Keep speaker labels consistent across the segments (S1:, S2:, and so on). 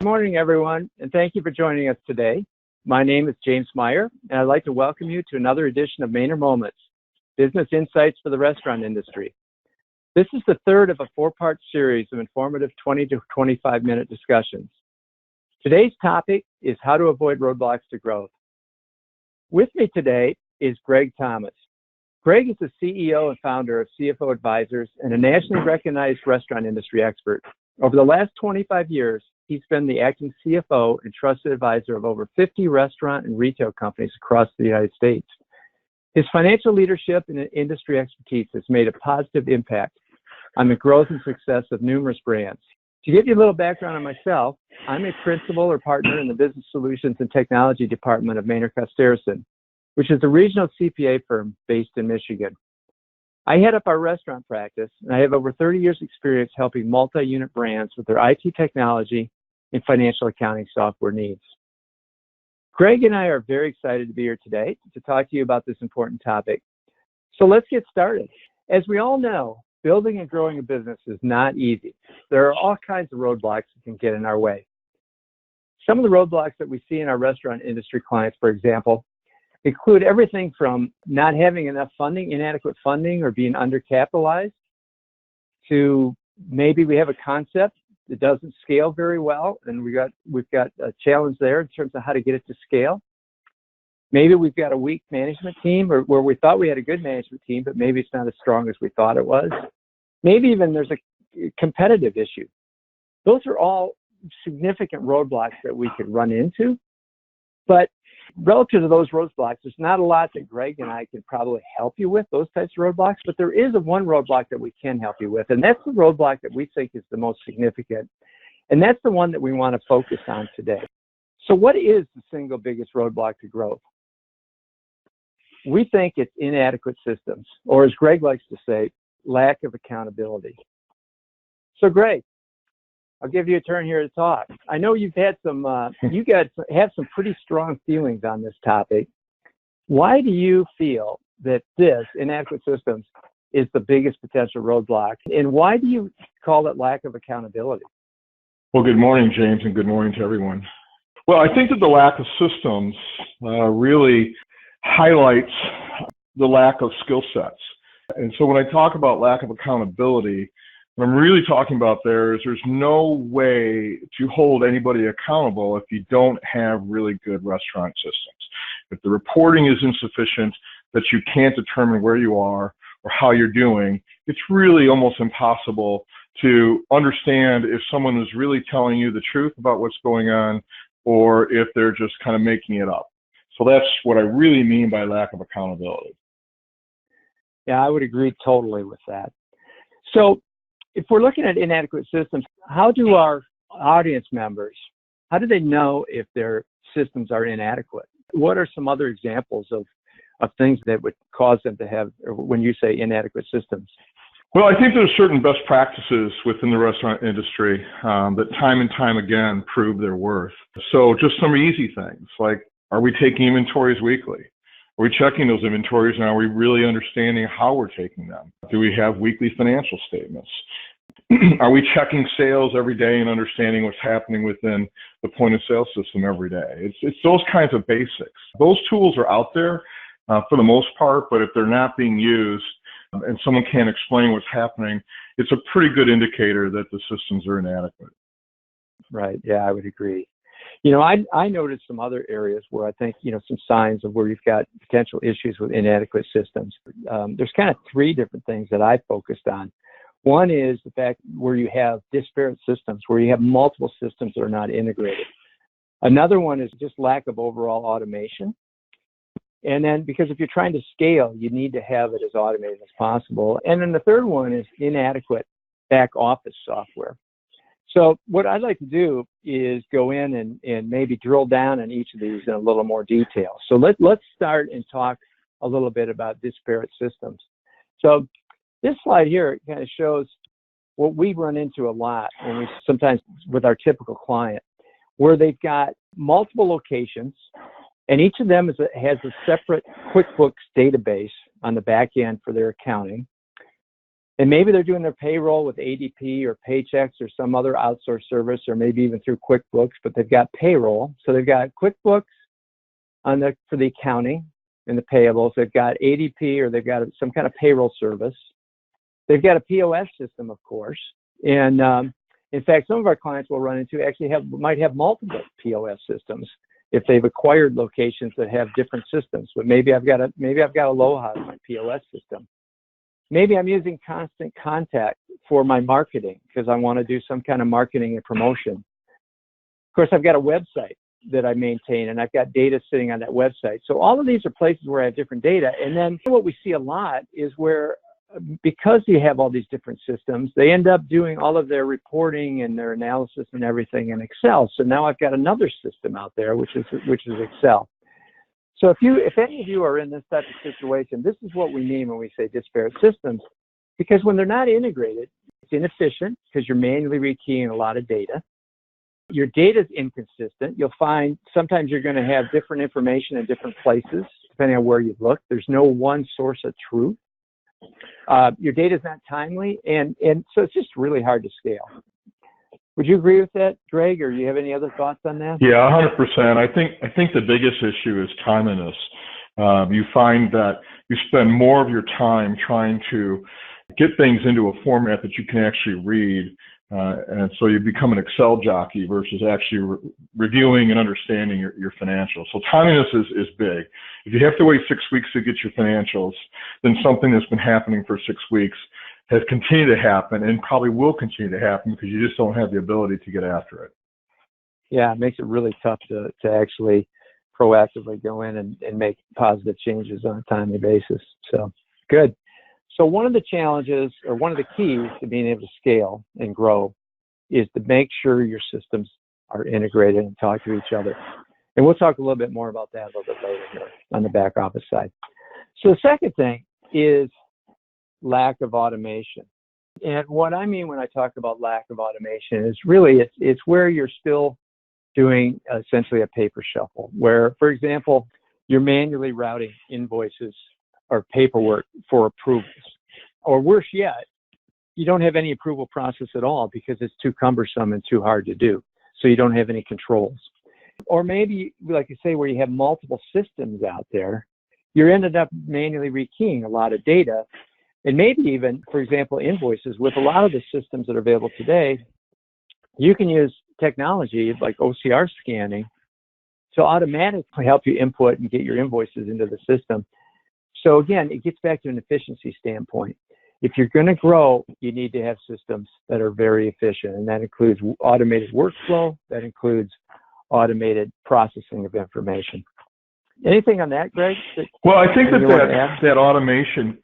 S1: Good morning, everyone, and thank you for joining us today. My name is James Meyer, and I'd like to welcome you to another edition of Mainer Moments, Business Insights for the Restaurant Industry. This is the third of a four-part series of informative 20 to 25-minute discussions. Today's topic is how to avoid roadblocks to growth. With me today is Greg Thomas. Greg is the CEO and founder of CFO Advisors and a nationally recognized restaurant industry expert. Over the last 25 years, he's been the acting CFO and trusted advisor of over 50 restaurant and retail companies across the United States. His financial leadership and industry expertise has made a positive impact on the growth and success of numerous brands. To give you a little background on myself, I'm a principal or partner in the Business Solutions and Technology Department of Mainer Costerisan, which is a regional CPA firm based in Michigan. I head up our restaurant practice, and I have over 30 years experience helping multi-unit brands with their IT technology and financial accounting software needs. Greg and I are very excited to be here today to talk to you about this important topic. So let's get started. As we all know, building and growing a business is not easy. There are all kinds of roadblocks that can get in our way. Some of the roadblocks that we see in our restaurant industry clients, for example, include everything from not having enough funding, inadequate funding, or being undercapitalized, to maybe we have a concept that doesn't scale very well, and we've got a challenge there in terms of how to get it to scale. Maybe we've got a weak management team, or where we thought we had a good management team, but maybe it's not as strong as we thought it was. Maybe even there's a competitive issue. Those are all significant roadblocks that we could run into, but relative to those roadblocks, there's not a lot that Greg and I can probably help you with, those types of roadblocks, but there is one roadblock that we can help you with, and that's the roadblock that we think is the most significant, and that's the one that we want to focus on today. So what is the single biggest roadblock to growth? We think it's inadequate systems, or as Greg likes to say, lack of accountability. So Greg, I'll give you a turn here to talk. I know you've had some, you guys have some pretty strong feelings on this topic. Why do you feel that this inadequate systems is the biggest potential roadblock, and why do you call it lack of accountability?
S2: Well, good morning, James, and good morning to everyone. Well, I think that the lack of systems really highlights the lack of skill sets. And so when I talk about lack of accountability, what I'm really talking about there is there's no way to hold anybody accountable if you don't have really good restaurant systems. If the reporting is insufficient, that you can't determine where you are or how you're doing, it's really almost impossible to understand if someone is really telling you the truth about what's going on or if they're just kind of making it up. So that's what I really mean by lack of accountability.
S1: Yeah, I would agree totally with that. So if we're looking at inadequate systems, how do our audience members, how do they know if their systems are inadequate? What are some other examples of things that would cause them to have, or when you say inadequate systems?
S2: Well, I think there's certain best practices within the restaurant industry that time and time again prove their worth. So just some easy things like, are we taking inventories weekly? Are we checking those inventories, and are we really understanding how we're taking them? Do we have weekly financial statements? Are we checking sales every day and understanding what's happening within the point of sale system every day? It's those kinds of basics. Those tools are out there for the most part, but if they're not being used and someone can't explain what's happening, it's a pretty good indicator that the systems are inadequate.
S1: Right. Yeah, I would agree. You know, I noticed some other areas where I think, some signs of where you've got potential issues with inadequate systems. There's kind of three different things that I focused on. One is the fact where you have disparate systems, where you have multiple systems that are not integrated. Another one is just lack of overall automation. And then, because if you're trying to scale, you need to have it as automated as possible. And then the third one is inadequate back office software. So what I'd like to do is go in and maybe drill down on each of these in a little more detail. So let's start and talk a little bit about disparate systems. So this slide here kind of shows what we run into a lot when we sometimes with our typical client, where they've got multiple locations, and each of them has a separate QuickBooks database on the back end for their accounting. And maybe they're doing their payroll with ADP or Paychecks or some other outsourced service, or maybe even through QuickBooks, but they've got payroll. So they've got QuickBooks for the accounting and the payables. They've got ADP, or they've got some kind of payroll service. They've got a POS system, of course. And in fact, some of our clients will run into might have multiple POS systems if they've acquired locations that have different systems. But maybe I've got Aloha as my POS system. Maybe I'm using Constant Contact for my marketing because I want to do some kind of marketing and promotion. Of course, I've got a website that I maintain, and I've got data sitting on that website. So all of these are places where I have different data. And then what we see a lot is where, because you have all these different systems, they end up doing all of their reporting and their analysis and everything in Excel. So now I've got another system out there, which is Excel. So if any of you are in this type of situation, this is what we mean when we say disparate systems, because when they're not integrated, it's inefficient because you're manually rekeying a lot of data. Your data is inconsistent. You'll find sometimes you're going to have different information in different places, depending on where you look. There's no one source of truth. Your data is not timely, and so it's just really hard to scale. Would you agree with that, Greg, or do you have any other thoughts on that?
S2: Yeah, 100%. I think the biggest issue is timeliness. You find that you spend more of your time trying to get things into a format that you can actually read, and so you become an Excel jockey versus actually reviewing and understanding your financials. So timeliness is big. If you have to wait 6 weeks to get your financials, then something that's been happening for 6 weeks has continued to happen and probably will continue to happen because you just don't have the ability to get after it.
S1: Yeah, it makes it really tough to actually proactively go in and make positive changes on a timely basis. So, good. So one of the challenges, or one of the keys to being able to scale and grow, is to make sure your systems are integrated and talk to each other. And we'll talk a little bit more about that a little bit later here on the back office side. So the second thing is lack of automation. And what I mean when I talk about lack of automation is really it's where you're still doing essentially a paper shuffle, where, for example, you're manually routing invoices or paperwork for approvals. Or worse yet, you don't have any approval process at all because it's too cumbersome and too hard to do. So you don't have any controls. Or maybe, like you say, where you have multiple systems out there, you're ended up manually rekeying a lot of data. And maybe even, for example, invoices. With a lot of the systems that are available today, you can use technology like OCR scanning to automatically help you input and get your invoices into the system. So again, it gets back to an efficiency standpoint. If you're going to grow, you need to have systems that are very efficient, and that includes automated workflow, that includes automated processing of information. Anything on that, Greg?
S2: Well, I think that automation,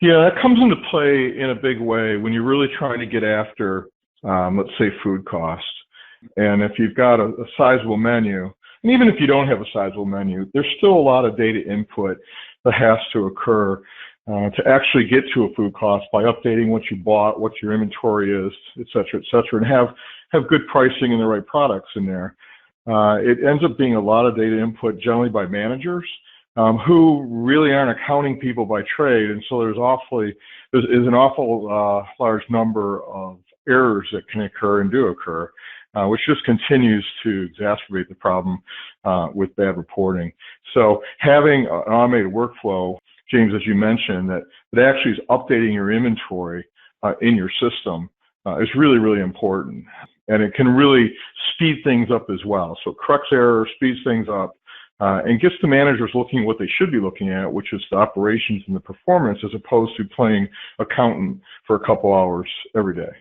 S2: yeah, that comes into play in a big way when you're really trying to get after, let's say, food costs. And if you've got a sizable menu, and even if you don't have a sizable menu, there's still a lot of data input that has to occur to actually get to a food cost by updating what you bought, what your inventory is, et cetera, and have good pricing and the right products in there. It ends up being a lot of data input generally by managers who really aren't accounting people by trade, and so there's an awful large number of errors that can occur and do occur, which just continues to exacerbate the problem with bad reporting. So having an automated workflow, James, as you mentioned, that actually is updating your inventory in your system is really, really important. And it can really speed things up as well. So it corrects errors, speeds things up, and gets the managers looking at what they should be looking at, which is the operations and the performance, as opposed to playing accountant for a couple hours every day.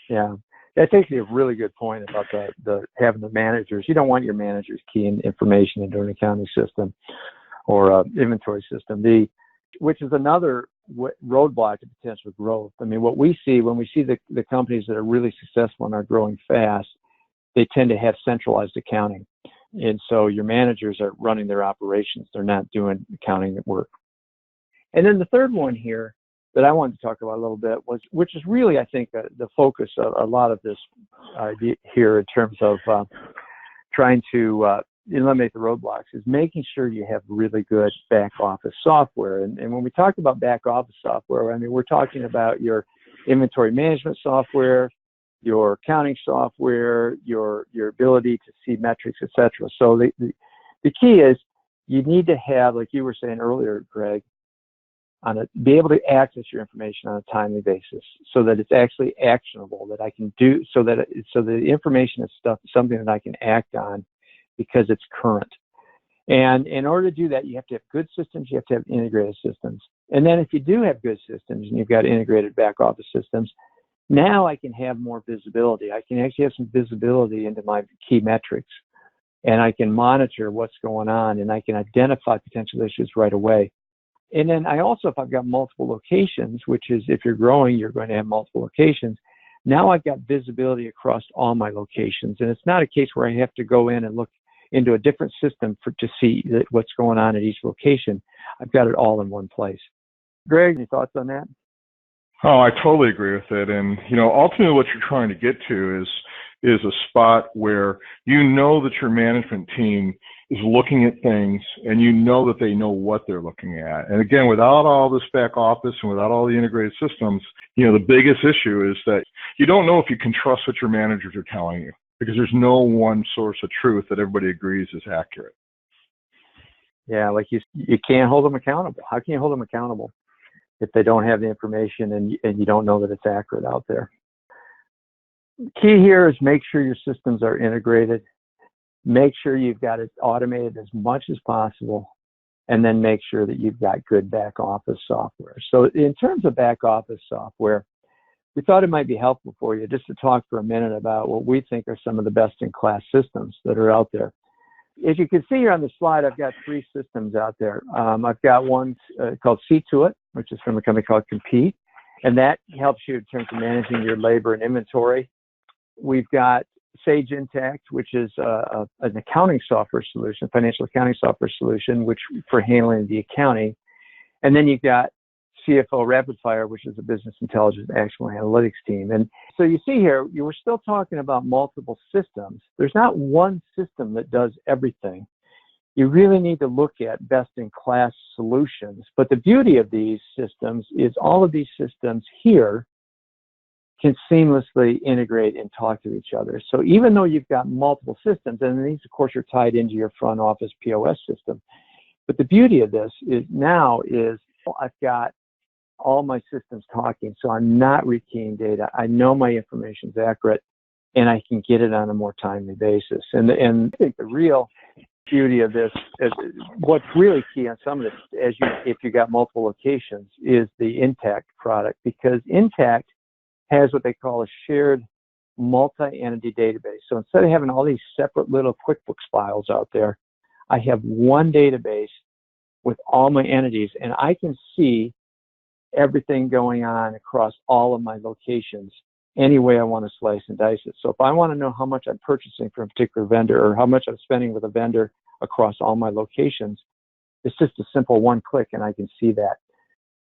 S1: Yeah. I think you have a really good point about the having the managers. You don't want your managers keying information into an accounting system or inventory system, which is another roadblock to potential growth. I mean, what we see when we see the companies that are really successful and are growing fast, they tend to have centralized accounting. And so your managers are running their operations. They're not doing accounting at work. And then the third one here that I wanted to talk about a little bit which is really, I think, the focus of a lot of this idea here in terms of trying to eliminate the roadblocks is making sure you have really good back office software. And when we talk about back office software, I mean, we're talking about your inventory management software, your accounting software, your ability to see metrics, etc. So the key is you need to have, like you were saying earlier, Greg, be able to access your information on a timely basis so that it's actually actionable, that I can do, so that the information is something that I can act on because it's current. And in order to do that, you have to have good systems, you have to have integrated systems. And then if you do have good systems and you've got integrated back office systems, now I can have more visibility. I can actually have some visibility into my key metrics, and I can monitor what's going on, and I can identify potential issues right away. And then I also, if I've got multiple locations, which is if you're growing, you're going to have multiple locations. Now I've got visibility across all my locations. And it's not a case where I have to go in and look into a different system to see what's going on at each location. I've got it all in one place. Greg, any thoughts on that?
S2: Oh, I totally agree with it. And, ultimately what you're trying to get to is a spot where you know that your management team is looking at things and you know that they know what they're looking at. And again, without all this back office and without all the integrated systems, the biggest issue is that you don't know if you can trust what your managers are telling you because there's no one source of truth that everybody agrees is accurate.
S1: Yeah, like you can't hold them accountable. How can you hold them accountable if they don't have the information and you don't know that it's accurate out there? Key here is make sure your systems are integrated. Make sure you've got it automated as much as possible, and then make sure that you've got good back office software. So in terms of back office software, we thought it might be helpful for you just to talk for a minute about what we think are some of the best-in-class systems that are out there. As you can see here on the slide, I've got 3 systems out there. I've got one called See To It, which is from a company called Compete, and that helps you in terms of managing your labor and inventory. We've got Sage Intacct, which is an accounting software solution, financial accounting software solution, which for handling the accounting. And then you've got CFO Rapid Fire, which is a business intelligence actual analytics team. And so you see here, you were still talking about multiple systems. There's not one system that does everything. You really need to look at best-in-class solutions. But the beauty of these systems is all of these systems here can seamlessly integrate and talk to each other. So even though you've got multiple systems, and these, of course, are tied into your front office POS system, but the beauty of this is now is I've got all my systems talking, so I'm not rekeying data. I know my information is accurate, and I can get it on a more timely basis. And I think the real beauty of this, what's really key on some of this, if you got multiple locations, is the Intacct product, because Intacct has what they call a shared multi-entity database. So instead of having all these separate little QuickBooks files out there, I have one database with all my entities, and I can see everything going on across all of my locations any way I want to slice and dice it. So if I want to know how much I'm purchasing from a particular vendor or how much I'm spending with a vendor across all my locations, it's just a simple one click and I can see that.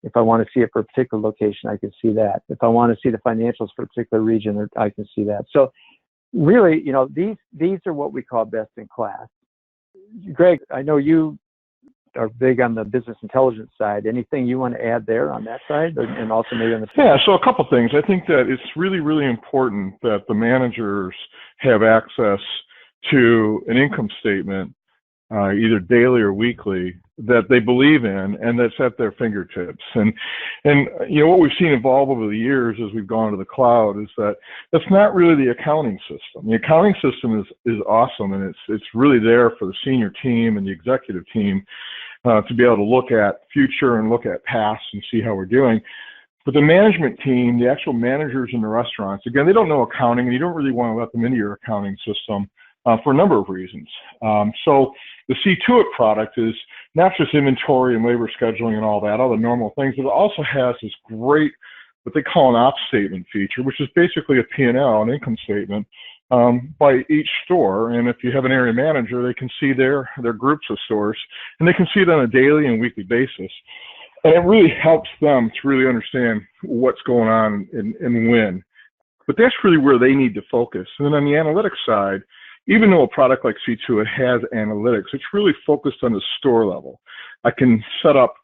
S1: If I want to see it for a particular location, I can see that. If I want to see the financials for a particular region, I can see that. So really, these are what we call best in class. Greg, I know you are big on the business intelligence side. Anything you want to add there on that side, and also maybe on the...
S2: Yeah, so a couple things. I think that it's really, really important that the managers have access to an income statement, either daily or weekly, that they believe in and that's at their fingertips. And what we've seen evolve over the years as we've gone to the cloud is that that's not really the accounting system. The accounting system is awesome, and it's really there for the senior team and the executive team to be able to look at future and look at past and see how we're doing. But the management team, the actual managers in the restaurants, again, they don't know accounting, and you don't really want to let them into your accounting system for a number of reasons. So the See To It product is not just inventory and labor scheduling and all that, all the normal things, but it also has this great, what they call an ops statement feature, which is basically a P&L, an income statement, by each store. And if you have an area manager, they can see their groups of stores, and they can see it on a daily and weekly basis. And it really helps them to really understand what's going on and when. But that's really where they need to focus. And then on the analytics side, even though a product like C2, it has analytics, it's really focused on the store level. I can set up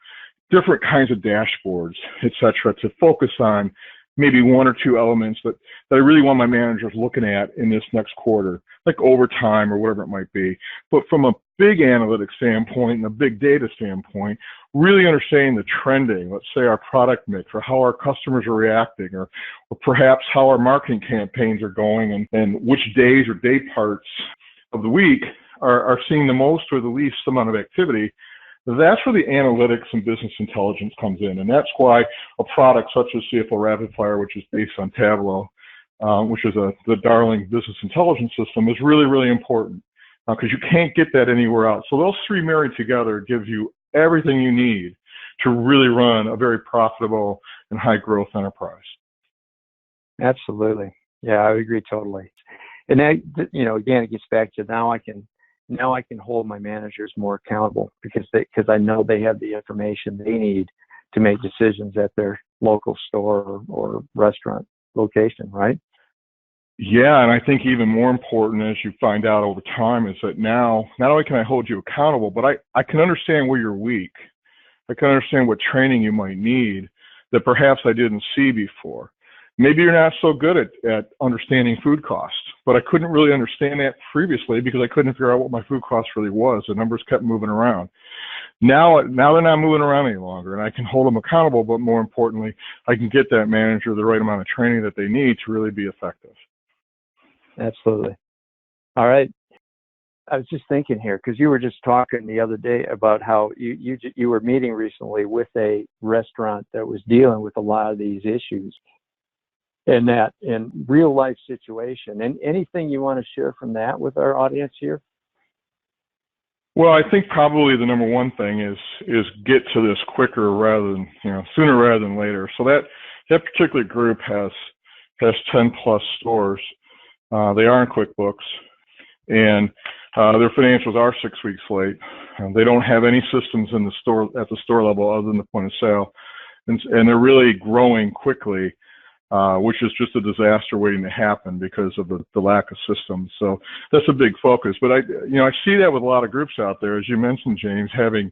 S2: different kinds of dashboards, et cetera, to focus on maybe one or two elements that I really want my managers looking at in this next quarter, like overtime or whatever it might be. But from a big analytics standpoint and a big data standpoint, really understanding the trending, let's say our product mix, or how our customers are reacting, or perhaps how our marketing campaigns are going, and which days or day parts of the week are seeing the most or the least amount of activity. That's where the analytics and business intelligence comes in. And that's why a product such as CFO Rapid Fire, which is based on Tableau, which is the darling business intelligence system, is really, really important, because you can't get that anywhere else. So those three married together give you everything you need to really run a very profitable and high growth enterprise.
S1: Absolutely. Yeah, I would agree totally. And that, again, it gets back to now I can hold my managers more accountable because I know they have the information they need to make decisions at their local store or restaurant location, right?
S2: Yeah, and I think even more important, as you find out over time, is that now not only can I hold you accountable, but I can understand where you're weak. I can understand what training you might need that perhaps I didn't see before. Maybe you're not so good at understanding food costs, but I couldn't really understand that previously because I couldn't figure out what my food cost really was. The numbers kept moving around. Now they're not moving around any longer, and I can hold them accountable, but more importantly, I can get that manager the right amount of training that they need to really be effective.
S1: Absolutely. All right. I was just thinking here, because you were just talking the other day about how you were meeting recently with a restaurant that was dealing with a lot of these issues. And that in real life situation. And anything you want to share from that with our audience here?
S2: Well, I think probably the number one thing is get to this quicker rather than, sooner rather than later. So that particular group has 10 plus stores. They are in QuickBooks, and their financials are 6 weeks late. They don't have any systems in the store at the store level other than the point of sale, and they're really growing quickly. Which is just a disaster waiting to happen because of the lack of systems. So that's a big focus. But I see that with a lot of groups out there, as you mentioned, James, having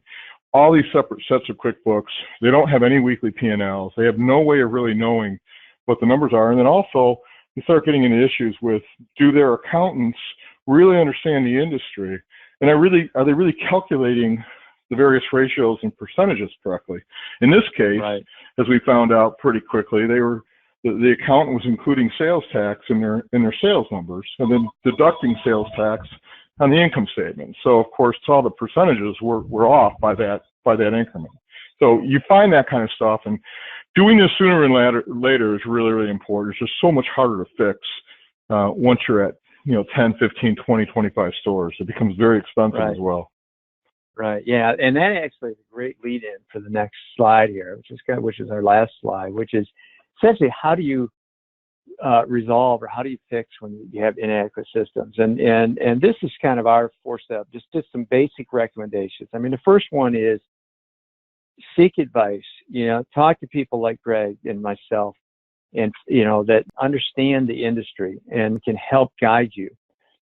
S2: all these separate sets of QuickBooks. They don't have any weekly P&Ls. They have no way of really knowing what the numbers are. And then also you start getting into issues with, do their accountants really understand the industry? And are they really calculating the various ratios and percentages correctly? In this case, right, as we found out pretty quickly, the accountant was including sales tax in their sales numbers and then deducting sales tax on the income statement. So of course, all the percentages were off by that increment. So you find that kind of stuff, and doing this sooner and later is really, really important. It's just so much harder to fix once you're at 10, 15, 20, 25 stores. It becomes very expensive as well.
S1: Right. Yeah, and that actually is a great lead-in for the next slide here, which is our last slide, which is essentially, how do you resolve, or how do you fix when you have inadequate systems? And this is kind of our 4-step, just some basic recommendations. I mean, the first one is seek advice. Talk to people like Greg and myself, and that understand the industry and can help guide you.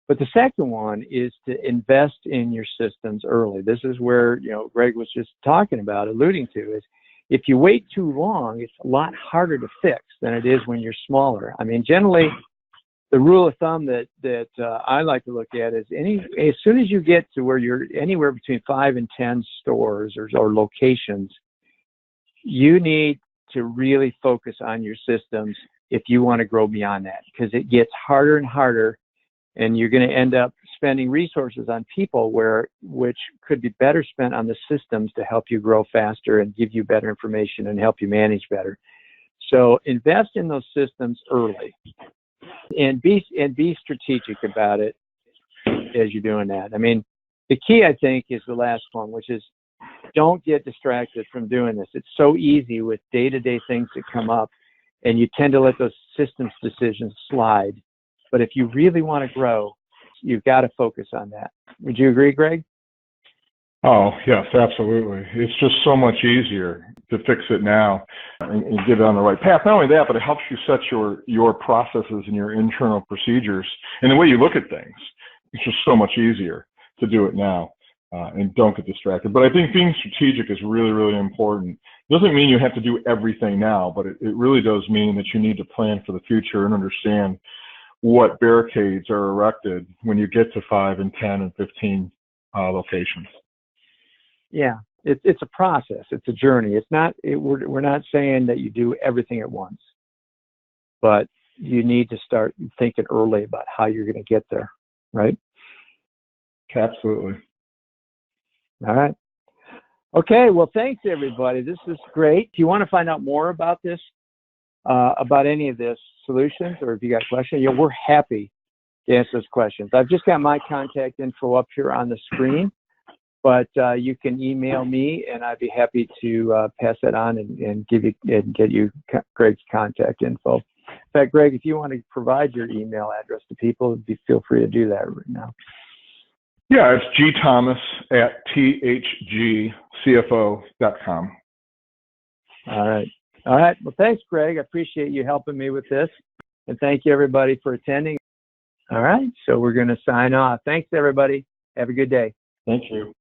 S1: But the second one is to invest in your systems early. This is where Greg was just alluding to, is if you wait too long, it's a lot harder to fix than it is when you're smaller. I mean, generally, the rule of thumb that I like to look at is as soon as you get to where you're anywhere between 5 and 10 stores or locations, you need to really focus on your systems if you want to grow beyond that, because it gets harder and harder, and you're going to end up spending resources on people which could be better spent on the systems to help you grow faster and give you better information and help you manage better. So invest in those systems early, and be strategic about it as you're doing that. I mean, the key, I think, is the last one, which is don't get distracted from doing this. It's so easy with day-to-day things that come up, and you tend to let those systems decisions slide. But if you really want to grow, you've got to focus on that. Would you agree, Greg?
S2: Oh, yes, absolutely. It's just so much easier to fix it now and get it on the right path. Not only that, but it helps you set your processes and your internal procedures and the way you look at things. It's just so much easier to do it now, and don't get distracted. But I think being strategic is really, really important. It doesn't mean you have to do everything now, but it really does mean that you need to plan for the future and understand what barricades are erected when you get to 5 and 10 and 15 locations.
S1: Yeah, it's a process. It's a journey. It's not. We're not saying that you do everything at once, but you need to start thinking early about how you're going to get there, right?
S2: Absolutely.
S1: All right. Okay. Well, thanks everybody. This is great. If you want to find out more about this, about any of this solutions, or if you got questions, we're happy to answer those questions. I've just got my contact info up here on the screen, but you can email me, and I'd be happy to pass that on and get you Greg's contact info. In fact, Greg, if you want to provide your email address to people, feel free to do that right now.
S2: Yeah, it's gthomas@thgcfo.com.
S1: All right. All right. Well, thanks, Greg. I appreciate you helping me with this. And thank you, everybody, for attending. All right. So we're going to sign off. Thanks, everybody. Have a good day.
S2: Thank you.